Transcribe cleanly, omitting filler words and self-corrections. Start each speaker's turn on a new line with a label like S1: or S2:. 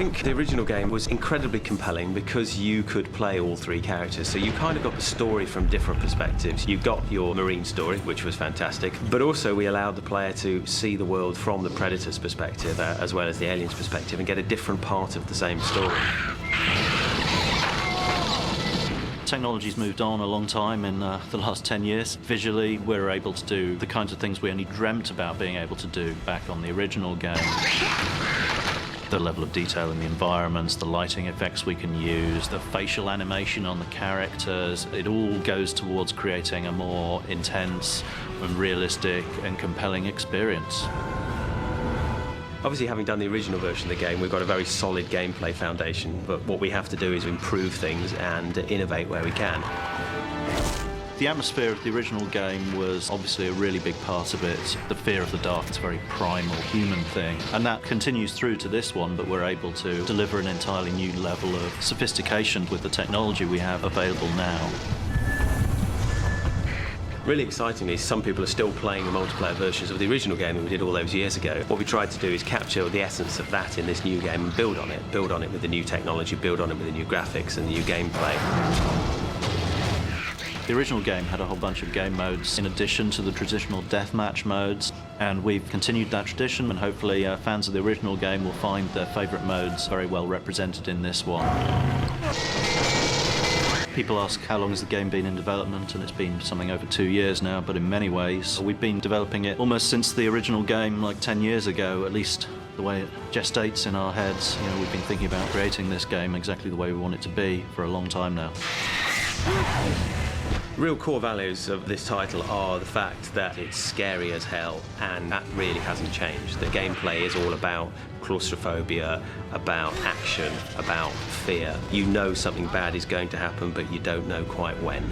S1: think the original game was incredibly compelling because you could play all three characters, so you kind of got the story from different perspectives. You got your Marine story, which was fantastic, but also we allowed the player to see the world from the Predator's perspective as well as the Alien's perspective and get a different part of the same story.
S2: Technology's moved on a long time in the last 10 years. Visually, we're able to do the kinds of things we only dreamt about being able to do back on the original game. The level of detail in the environments, the lighting effects we can use, the facial animation on the characters, it all goes towards creating a more intense and realistic and compelling experience.
S1: Obviously, having done the original version of the game, we've got a very solid gameplay foundation, but what we have to do is improve things and innovate where we can.
S2: The atmosphere of the original game was obviously a really big part of it. The fear of the dark, it's a very primal human thing. And that continues through to this one, but we're able to deliver an entirely new level of sophistication with the technology we have available now.
S1: Really excitingly, some people are still playing the multiplayer versions of the original game that we did all those years ago. What we tried to do is capture the essence of that in this new game and build on it with the new technology, build on it with the new graphics and the new gameplay.
S2: The original game had a whole bunch of game modes in addition to the traditional deathmatch modes, and we've continued that tradition, and hopefully fans of the original game will find their favourite modes very well represented in this one. People ask how long has the game been in development, and it's been something over 2 years now, but in many ways we've been developing it almost since the original game, like 10 years ago, at least the way it gestates in our heads. You know, we've been thinking about creating this game exactly the way we want it to be for a long time now.
S1: Real core values of this title are the fact that it's scary as hell, and that really hasn't changed. The gameplay is all about claustrophobia, about action, about fear. You know something bad is going to happen, but you don't know quite when.